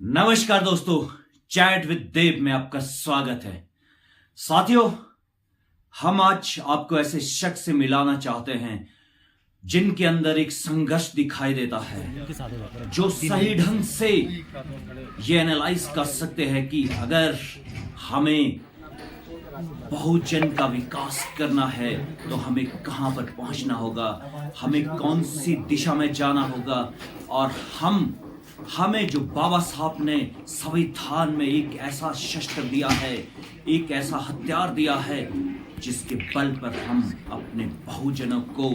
नमस्कार दोस्तों, chat with देव में आपका स्वागत है। साथियों, हम आज आपको ऐसे शख्स से मिलाना चाहते हैं जिनके अंदर एक संघर्ष दिखाई देता है, जो सही ढंग से ये एनालाइज कर सकते हैं कि अगर हमें बहुजन का विकास करना है तो हमें कहां पर पहुंचना होगा, हमें कौन सी दिशा में जाना होगा, और हमें जो बाबा साहब ने संविधान में एक ऐसा शस्त्र दिया है, एक ऐसा हथियार दिया है जिसके बल पर हम अपने बहुजनों को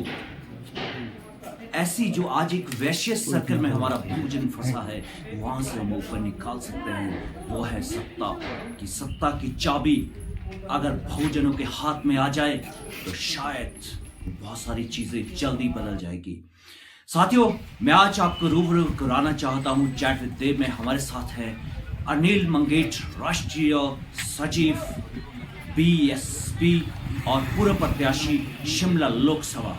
ऐसी जो आज एक वैश्य सर्कल में हमारा बहुजन फंसा है वहां से हम ऊपर निकाल सकते हैं। वो है सत्ता। कि सत्ता की चाबी अगर बहुजनों के हाथ में आ जाए तो शायद बहुत सारी चीजें जल्दी बदल जाएगी। साथियों, मैं आज आपको रूबरू कराना चाहता हूं चैट विद देव में हमारे साथ है अनिल मंगेठ, राष्ट्रीय सचिव बीएसपी और पूर्व प्रत्याशी शिमला लोकसभा।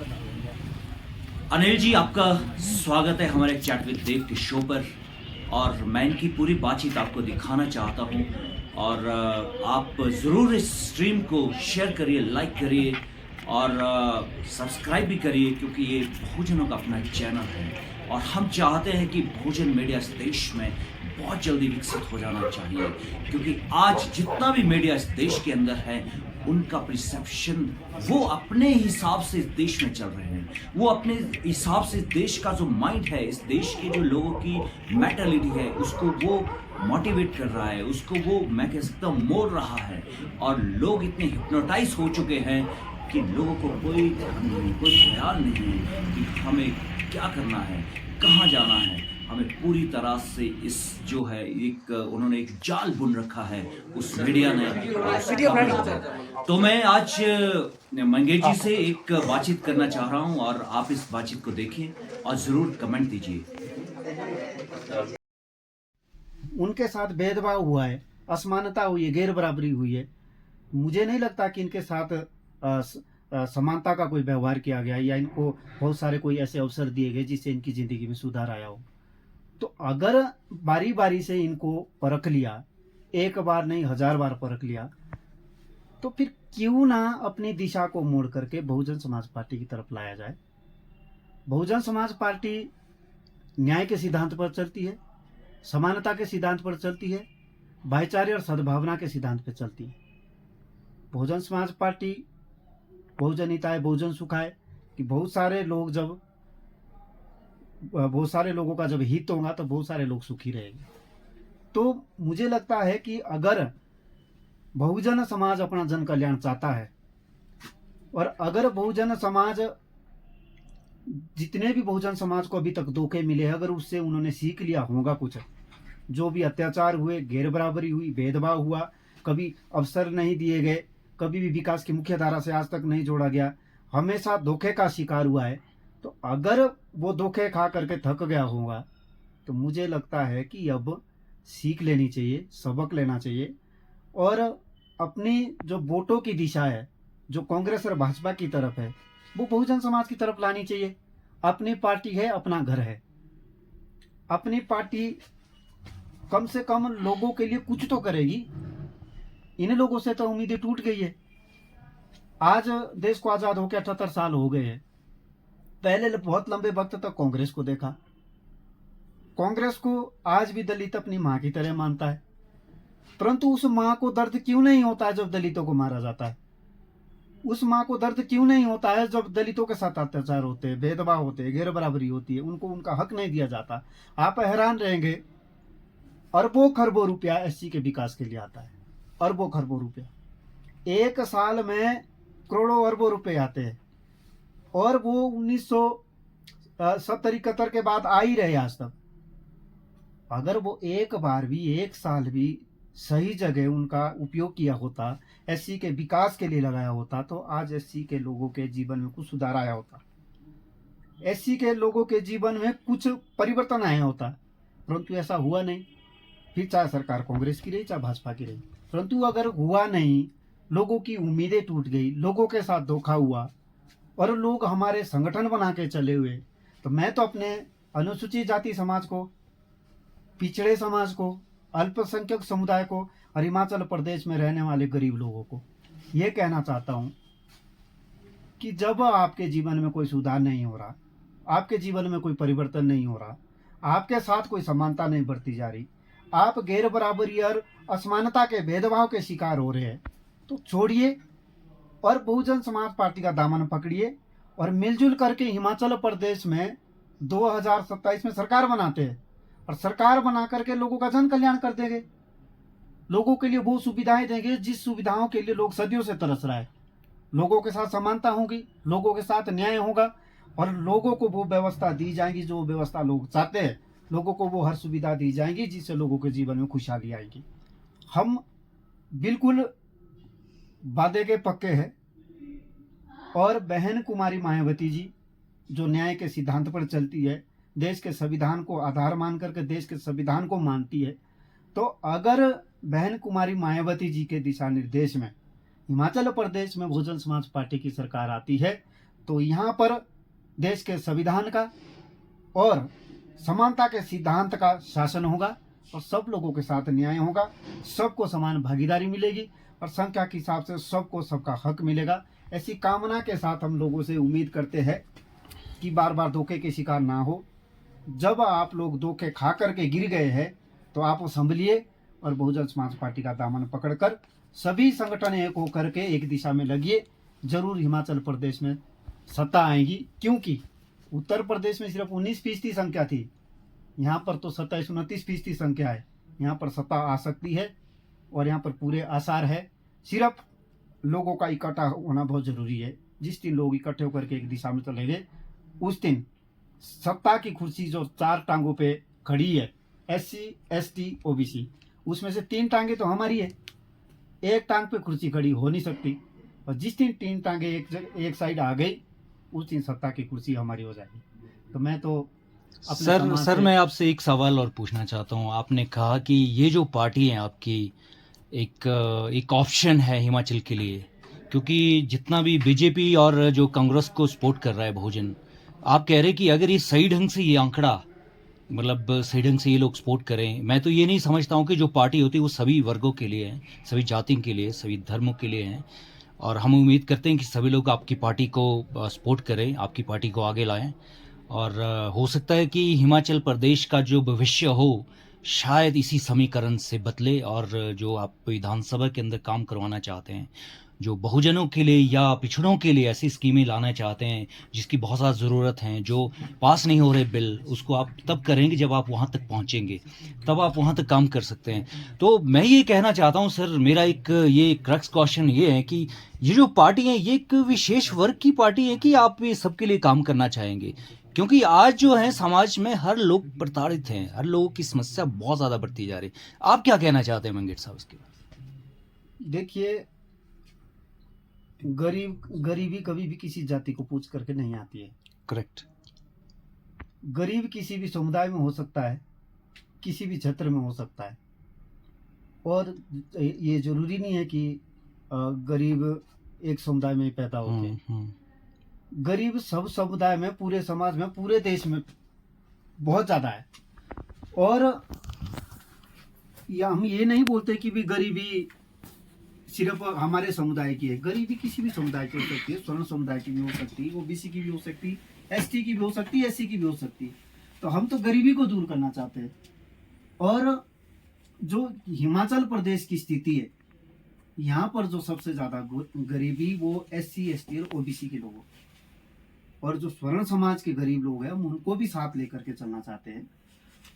अनिल जी, आपका स्वागत है हमारे चैट विद देव के शो पर, और मैं इनकी पूरी बातचीत आपको दिखाना चाहता हूं, और आप ज़रूर इस स्ट्रीम को शेयर करिए, लाइक करिए और सब्सक्राइब भी करिए, क्योंकि ये बहुजनों का अपना चैनल है और हम चाहते हैं कि बहुजन मीडिया इस देश में बहुत जल्दी विकसित हो जाना चाहिए। क्योंकि आज जितना भी मीडिया इस देश के अंदर है उनका परसेप्शन वो अपने हिसाब से इस देश में चल रहे हैं, वो अपने हिसाब से देश का जो माइंड है, इस देश के जो लोगों की मेंटालिटी है उसको वो मोटिवेट कर रहा है, उसको वो मैं कह सकता हूँ मोड़ रहा है। और लोग इतने हिप्नोटाइज हो चुके हैं कि लोगों को कोई ध्यान नहीं, कोई ख्याल नहीं है कि हमें क्या करना है, कहाँ जाना है। हमें पूरी तरह से इस जो है एक उन्होंने एक जाल बुन रखा है उस मीडिया ने। तो मैं आज मंगेश जी से एक बातचीत करना चाह रहा हूं और आप इस बातचीत को देखिए और जरूर कमेंट दीजिए। उनके साथ भेदभाव हुआ है, असमानता हुई है, गैर बराबरी हुई है। मुझे नहीं लगता कि इनके साथ समानता का कोई व्यवहार किया गया या इनको बहुत सारे कोई ऐसे अवसर दिए गए जिससे इनकी जिंदगी में सुधार आया हो। तो अगर बारी बारी से इनको परख लिया, एक बार नहीं 1000 बार परख लिया, तो फिर क्यों ना अपनी दिशा को मोड़ करके बहुजन समाज पार्टी की तरफ लाया जाए। बहुजन समाज पार्टी न्याय के सिद्धांत पर चलती है, समानता के सिद्धांत पर चलती है, भाईचारे और सद्भावना के सिद्धांत पर चलती है। बहुजन समाज पार्टी बहुजन हिताय बहुजन सुखाय कि बहुत सारे लोगों का जब हित होगा तो बहुत सारे लोग सुखी रहेंगे। तो मुझे लगता है कि अगर बहुजन समाज अपना जन कल्याण चाहता है और अगर बहुजन समाज जितने भी बहुजन समाज को अभी तक धोखे मिले, अगर उससे उन्होंने सीख लिया होगा कुछ, जो भी अत्याचार हुए, गैर बराबरी हुई, भेदभाव हुआ, कभी अवसर नहीं दिए गए, कभी भी विकास की मुख्य धारा से आज तक नहीं जोड़ा गया, हमेशा धोखे का शिकार हुआ है, तो अगर वो धोखे खा करके थक गया होगा तो मुझे लगता है कि अब सीख लेनी चाहिए, सबक लेना चाहिए और अपनी जो वोटों की दिशा है, जो कांग्रेस और भाजपा की तरफ है, वो बहुजन समाज की तरफ लानी चाहिए। अपनी पार्टी है, अपना घर है, अपनी पार्टी कम से कम लोगों के लिए कुछ तो करेगी। इन लोगों से तो उम्मीदें टूट गई है। आज देश को आजाद होकर 78 साल हो गए हैं। पहले बहुत लंबे वक्त तक कांग्रेस को देखा, कांग्रेस को आज भी दलित अपनी मां की तरह मानता है, परंतु उस मां को दर्द क्यों नहीं होता है जब दलितों को मारा जाता है? उस मां को दर्द क्यों नहीं होता है जब दलितों के साथ अत्याचार होते हैं, भेदभाव होते हैं, गैर बराबरी होती है, उनको उनका हक नहीं दिया जाता? आप हैरान रहेंगे, अरबों खरबों रुपया एससी के विकास के लिए आता है, अरबों खरबों रुपया, एक साल में करोड़ों अरबों रुपए आते हैं, और वो 1970-71 के बाद आ ही रहे आज तक। अगर वो एक बार भी, एक साल भी सही जगह उनका उपयोग किया होता, एससी के विकास के लिए लगाया होता, तो आज एससी के लोगों के जीवन में कुछ सुधार आया होता, एससी के लोगों के जीवन में कुछ परिवर्तन आया होता, परंतु ऐसा हुआ नहीं। फिर चाहे सरकार कांग्रेस की रही चाहे भाजपा की रही, परंतु अगर हुआ नहीं लोगों की उम्मीदें टूट गई, लोगों के साथ धोखा हुआ और लोग हमारे संगठन बना के चले हुए। तो मैं तो अपने अनुसूचित जाति समाज को, पिछड़े समाज को, अल्पसंख्यक समुदाय को और हिमाचल प्रदेश में रहने वाले गरीब लोगों को ये कहना चाहता हूँ कि जब आपके जीवन में कोई सुधार नहीं हो रहा, आपके जीवन में कोई परिवर्तन नहीं हो रहा, आपके साथ कोई समानता नहीं बढ़ती जा रही, आप गैर बराबरी और असमानता के भेदभाव के शिकार हो रहे हैं, तो छोड़िए और बहुजन समाज पार्टी का दामन पकड़िए और मिलजुल करके हिमाचल प्रदेश में 2027 में सरकार बनाते हैं और सरकार बना करके लोगों का जन कल्याण कर देंगे। लोगों के लिए वो सुविधाएं देंगे जिस सुविधाओं के लिए लोग सदियों से तरस रहा है। लोगों के साथ समानता होगी, लोगों के साथ न्याय होगा और लोगों को वो व्यवस्था दी जाएगी जो व्यवस्था लोग चाहते हैं। लोगों को वो हर सुविधा दी जाएगी जिससे लोगों के जीवन में खुशहाली आएगी। हम बिल्कुल वादे के पक्के हैं और बहन कुमारी मायावती जी जो न्याय के सिद्धांत पर चलती है, देश के संविधान को आधार मान करके देश के संविधान को मानती है, तो अगर बहन कुमारी मायावती जी के दिशा निर्देश में हिमाचल प्रदेश में बहुजन समाज पार्टी की सरकार आती है तो यहाँ पर देश के संविधान का और समानता के सिद्धांत का शासन होगा और सब लोगों के साथ न्याय होगा, सबको समान भागीदारी मिलेगी और संख्या के हिसाब से सबको सबका हक मिलेगा। ऐसी कामना के साथ हम लोगों से उम्मीद करते हैं कि बार बार धोखे के शिकार ना हो। जब आप लोग धोखे खा करके गिर गए हैं तो आप संभलिए और बहुजन समाज पार्टी का दामन पकड़कर सभी संगठन एक होकर के एक दिशा में लगिए। जरूर हिमाचल प्रदेश में सत्ता आएगी, क्योंकि उत्तर प्रदेश में सिर्फ 19% संख्या थी, यहाँ पर तो 27-29% संख्या है। यहाँ पर सत्ता आ सकती है और यहाँ पर पूरे आसार है। सिर्फ लोगों का इकट्ठा होना बहुत जरूरी है। जिस दिन लोग इकट्ठे होकर के एक दिशा में चलेंगे उस दिन सत्ता की कुर्सी जो 4 टांगों पे खड़ी है, SC, ST, OBC, उसमें से 3 टांगे तो हमारी है, एक टांग पे कुर्सी खड़ी हो नहीं सकती। और जिस दिन 3 टांगे एक साइड आ गई उस दिन सत्ता की कुर्सी हमारी हो जाएगी। तो मैं तो सर मैं आपसे एक सवाल और पूछना चाहता हूँ। आपने कहा कि ये जो पार्टी है आपकी एक ऑप्शन है हिमाचल के लिए, क्योंकि जितना भी बीजेपी और जो कांग्रेस को सपोर्ट कर रहा है बहुजन, आप कह रहे कि अगर ये सही ढंग से ये आंकड़ा मतलब सही ढंग से ये लोग सपोर्ट करें, मैं तो ये नहीं समझता हूँ कि जो पार्टी होती है वो सभी वर्गों के लिए है, सभी जातियों के लिए, सभी धर्मों के लिए है। और हम उम्मीद करते हैं कि सभी लोग आपकी पार्टी को सपोर्ट करें, आपकी पार्टी को आगे लाएं और हो सकता है कि हिमाचल प्रदेश का जो भविष्य हो शायद इसी समीकरण से बदले और जो आप विधानसभा के अंदर काम करवाना चाहते हैं, जो बहुजनों के लिए या पिछड़ों के लिए ऐसी स्कीमें लाना चाहते हैं जिसकी बहुत ज़्यादा ज़रूरत है, जो पास नहीं हो रहे बिल, उसको आप तब करेंगे जब आप वहाँ तक पहुँचेंगे, तब आप वहाँ तक काम कर सकते हैं। तो मैं ये कहना चाहता हूँ सर, मेरा एक ये क्रक्स क्वेश्चन ये है कि ये जो पार्टी है ये एक विशेष वर्ग की पार्टी है कि आप ये सबके लिए काम करना चाहेंगे? क्योंकि आज जो है समाज में हर लोग प्रताड़ित हैं, हर लोगों की समस्या बहुत ज़्यादा बढ़ती जा रही है। आप क्या कहना चाहते हैं मंगेश साहब इसके? देखिए, गरीबी कभी भी किसी जाति को पूछ करके नहीं आती है। करेक्ट। गरीब किसी भी समुदाय में हो सकता है, किसी भी क्षेत्र में हो सकता है, और ये जरूरी नहीं है कि गरीब एक समुदाय में ही पैदा होते हैं। गरीब सब समुदाय में, पूरे समाज में, पूरे देश में बहुत ज्यादा है। और या हम ये नहीं बोलते कि भी गरीबी सिर्फ हमारे समुदाय की है। गरीबी किसी भी समुदाय की हो सकती है, स्वर्ण समुदाय की भी हो सकती है, OBC की भी हो सकती है, ST की भी हो सकती है, SC की भी हो सकती है। तो हम तो गरीबी को दूर करना चाहते हैं। और जो हिमाचल प्रदेश की स्थिति है, यहाँ पर जो सबसे ज्यादा गरीबी वो SC, ST और OBC के लोगों, और जो स्वर्ण समाज के गरीब लोग हैं हम उनको भी साथ लेकर के चलना चाहते हैं।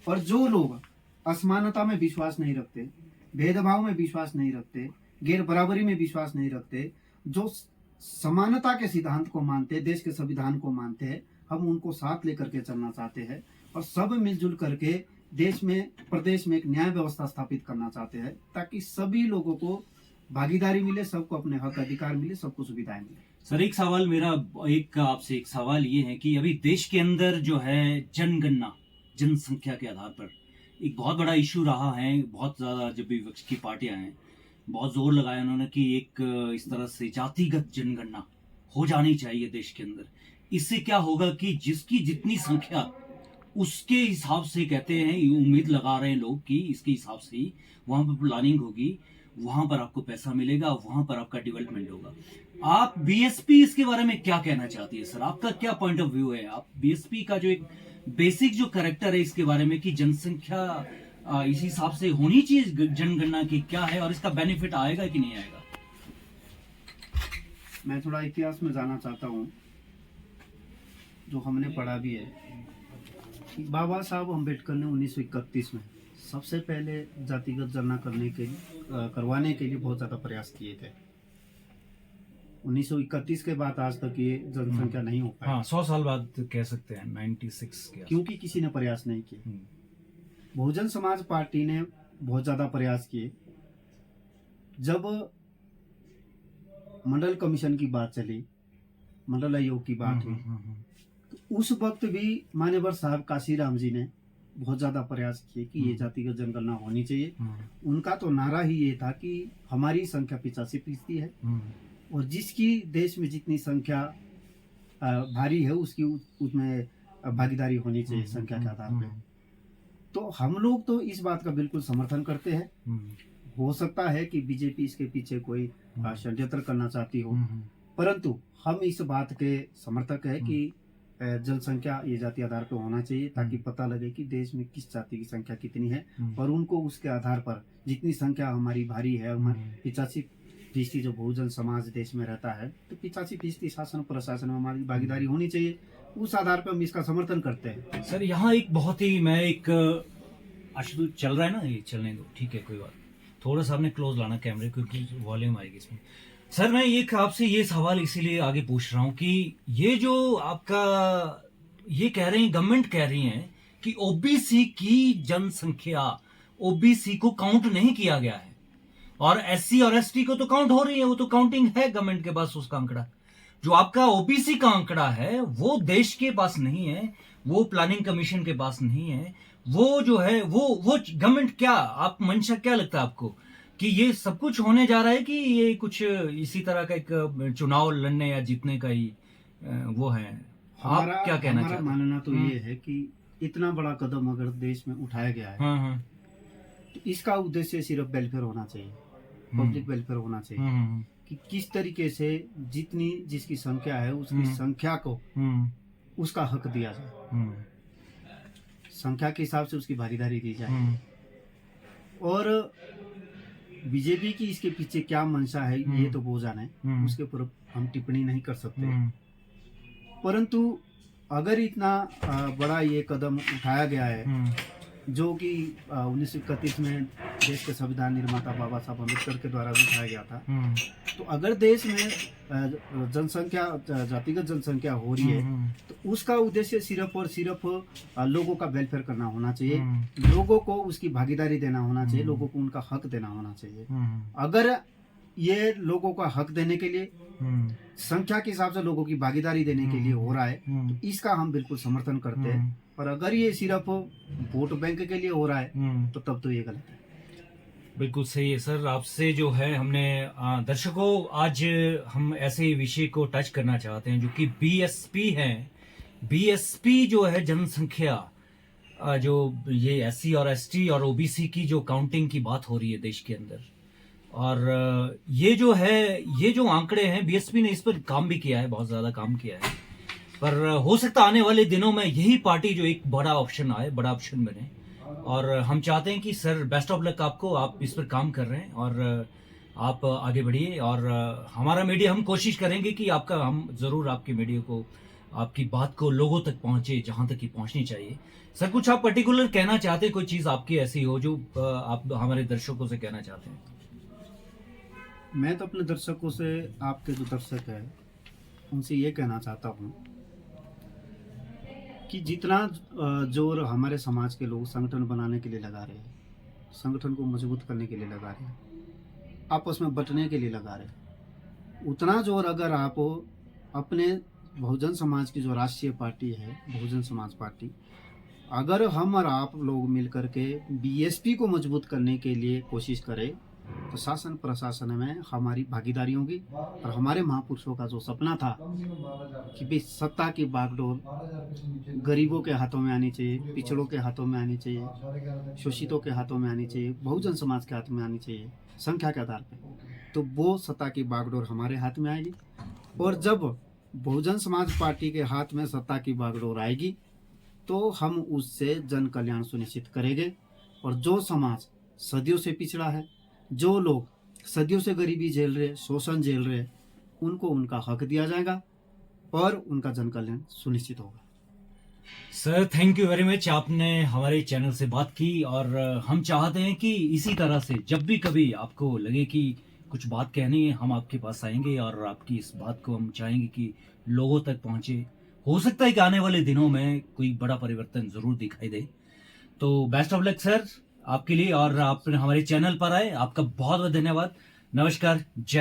और जो लोग असमानता में विश्वास नहीं रखते, भेदभाव में विश्वास नहीं रखते, गैर बराबरी में विश्वास नहीं रखते, जो समानता के सिद्धांत को मानते, देश के संविधान को मानते हैं, हम उनको साथ लेकर के चलना चाहते हैं और सब मिलजुल करके देश में, प्रदेश में एक न्याय व्यवस्था स्थापित करना चाहते हैं, ताकि सभी लोगों को भागीदारी मिले, सबको अपने हक अधिकार मिले, सबको सुविधाएं मिले। सर एक सवाल मेरा, आपसे एक सवाल ये है कि अभी देश के अंदर जो है जनगणना, जनसंख्या के आधार पर एक बहुत बड़ा इशू रहा है। बहुत ज्यादा जब भी विपक्ष की पार्टियां हैं बहुत जोर लगाया उन्होंने कि एक इस तरह से जातिगत जनगणना हो जानी चाहिए देश के अंदर। इससे क्या होगा कि जिसकी जितनी संख्या उसके हिसाब से कहते हैं, ये उम्मीद लगा रहे हैं लोग कि इसके हिसाब से ही वहां पर प्लानिंग होगी, वहां पर आपको पैसा मिलेगा, वहां पर आपका डेवलपमेंट होगा। आप बीएसपी इसके बारे में क्या कहना चाहती है सर? आपका क्या पॉइंट ऑफ व्यू है? आप बीएसपी का जो एक बेसिक जो कैरेक्टर है इसके बारे में कि जनसंख्या इस हिसाब से होनी चाहिए जनगणना की, क्या है और इसका बेनिफिट आएगा कि नहीं आएगा? मैं थोड़ा इतिहास में जाना चाहता हूँ, जो हमने पढ़ा भी है कि बाबा साहब अम्बेडकर ने 1931 में सबसे पहले जातिगत गणना करवाने के लिए बहुत ज़्यादा प्रयास किए थे। 1931 के बाद आज तक ये जनसंख्या नहीं हो पाई। हाँ, 100 साल बाद कह सकते हैं, 96 के। क्योंकि किसी ने प्रयास नहीं किए। बहुजन समाज पार्टी ने बहुत ज़्यादा प्रयास किए। जब मंडल कमीशन की बात चली, मंडल आयोग की बात हुई, तो उस वक्त भी मान्यवर साहब काशीराम जी ने बहुत ज़्यादा प्रयास किए कि ये जातिगत जनगणना होनी चाहिए। उनका तो नारा ही ये था कि हमारी संख्या 85% है और जिसकी देश में जितनी संख्या भारी है उसकी उसमें भागीदारी होनी चाहिए संख्या के आधार पे। तो हम लोग तो इस बात का बिल्कुल समर्थन करते हैं। हो सकता है कि बीजेपी इसके पीछे कोई षड्यंत्र करना चाहती हो, परंतु हम इस बात के समर्थक है कि जनसंख्या ये जाति आधार पर होना चाहिए, ताकि पता लगे कि देश में किस जाति की संख्या कितनी है और उनको उसके आधार पर जितनी संख्या हमारी भारी है, हमारी 85% जो बहुजन समाज देश में रहता है, तो 85% शासन प्रशासन में हमारी भागीदारी होनी चाहिए। उस आधार पर हम इसका समर्थन करते हैं। सर यहाँ एक बहुत ही, मैं एक आशुतोष चल रहा है ना, ये चलने दो, ठीक है, कोई बात। थोड़ा सा आपने क्लोज लाना कैमरे, क्योंकि वॉल्यूम आएगी इसमें। सर मैं एक आपसे ये सवाल इसीलिए आगे पूछ रहा हूँ कि ये जो आपका ये कह रहे हैं, गवर्नमेंट कह रही है कि ओबीसी की जनसंख्या, ओबीसी को काउंट नहीं किया गया है और एससी और एसटी को तो काउंट हो रही है, वो तो काउंटिंग है गवर्नमेंट के पास उसका आंकड़ा। जो आपका ओबीसी का आंकड़ा है वो देश के पास नहीं है, वो प्लानिंग कमीशन के पास नहीं है, वो जो है वो गवर्नमेंट क्या, आप मंशा क्या लगता है आपको कि ये सब कुछ होने जा रहा है कि ये कुछ इसी तरह का एक चुनाव लड़ने या जीतने का ही वो है? आप क्या कहना चाहते हैं? हमारा मानना तो ये है कि इतना बड़ा कदम अगर देश में उठाया गया है तो इसका उद्देश्य सिर्फ वेलफेयर होना चाहिए, पब्लिक वेलफेयर होना चाहिए कि किस तरीके से जितनी जिसकी संख्या है उसकी संख्या को उसका हक दिया जाए, संख्या के हिसाब से उसकी भागीदारी दी जाए। और बीजेपी की इसके पीछे क्या मंशा है ये तो वो जाने, उसके ऊपर हम टिप्पणी नहीं कर सकते। परंतु अगर इतना बड़ा ये कदम उठाया गया है, जो कि 1931 में देश के संविधान निर्माता बाबा साहब अम्बेडकर के द्वारा भी उठाया गया था, तो अगर देश में जनसंख्या, जातिगत जनसंख्या हो रही है तो उसका उद्देश्य सिर्फ और सिर्फ लोगों का वेलफेयर करना होना चाहिए, लोगों को उसकी भागीदारी देना होना चाहिए, लोगों को उनका हक देना होना चाहिए। अगर ये लोगों का हक देने के लिए, संख्या के हिसाब से लोगों की भागीदारी देने के लिए हो रहा है तो इसका हम बिल्कुल समर्थन करते हैं। पर अगर ये सिर्फ वोट बैंक के लिए हो रहा है तो तब तो ये गलत है। बिल्कुल सही है सर। आपसे जो है हमने दर्शकों, आज हम ऐसे विषय को टच करना चाहते हैं जो कि बीएसपी है। बीएसपी जो है जनसंख्या, जो ये एससी और एसटी और ओबीसी की जो काउंटिंग की बात हो रही है देश के अंदर, और ये जो है, ये जो आंकड़े हैं, बीएसपी ने इस पर काम भी किया है, बहुत ज्यादा काम किया है। पर हो सकता है आने वाले दिनों में यही पार्टी जो एक बड़ा ऑप्शन आए, बड़ा ऑप्शन बने, और हम चाहते हैं कि सर बेस्ट ऑफ लक आपको, आप इस पर काम कर रहे हैं और आप आगे बढ़िए। और हमारा मीडिया, हम कोशिश करेंगे कि आपका, हम जरूर आपके मीडिया को, आपकी बात को लोगों तक पहुंचे जहां तक की पहुंचनी चाहिए। सर कुछ आप पर्टिकुलर कहना चाहते हैं, कोई चीज आपकी ऐसी हो जो आप हमारे दर्शकों से कहना चाहते हैं? मैं तो अपने दर्शकों से, आपके जो दर्शक है उनसे ये कहना चाहता हूँ कि जितना जोर हमारे समाज के लोग संगठन बनाने के लिए लगा रहे हैं, संगठन को मजबूत करने के लिए लगा रहे हैं, आपस में बंटने के लिए लगा रहे हैं, उतना जोर अगर आप अपने बहुजन समाज की जो राष्ट्रीय पार्टी है, बहुजन समाज पार्टी, अगर हम और आप लोग मिल करके बीएसपी को मजबूत करने के लिए कोशिश करें तो शासन प्रशासन में हमारी भागीदारी होगी और हमारे महापुरुषों का जो सपना था कि भाई सत्ता की बागडोर गरीबों के हाथों में आनी चाहिए, पिछड़ों के हाथों में आनी चाहिए, शोषितों के हाथों में आनी चाहिए, बहुजन समाज के हाथ में आनी चाहिए संख्या के आधार पर, तो वो सत्ता की बागडोर हमारे हाथ में आएगी। और जब बहुजन समाज पार्टी के हाथ में सत्ता की बागडोर आएगी तो हम उससे जन कल्याण सुनिश्चित करेंगे। और जो समाज सदियों से पिछड़ा है, जो लोग सदियों से गरीबी झेल रहे, शोषण झेल रहे, उनको उनका हक दिया जाएगा और उनका जन कल्याण सुनिश्चित होगा। Sir thank you very much, आपने हमारे चैनल से बात की और हम चाहते हैं कि इसी तरह से जब भी कभी आपको लगे कि कुछ बात कहनी है, हम आपके पास आएंगे और आपकी इस बात को हम चाहेंगे कि लोगों तक पहुंचे। हो सकता है कि आने वाले दिनों में कोई बड़ा परिवर्तन जरूर दिखाई दे। तो बेस्ट ऑफ लक सर आपके लिए, और आप हमारे चैनल पर आए, आपका बहुत बहुत धन्यवाद। नमस्कार, जय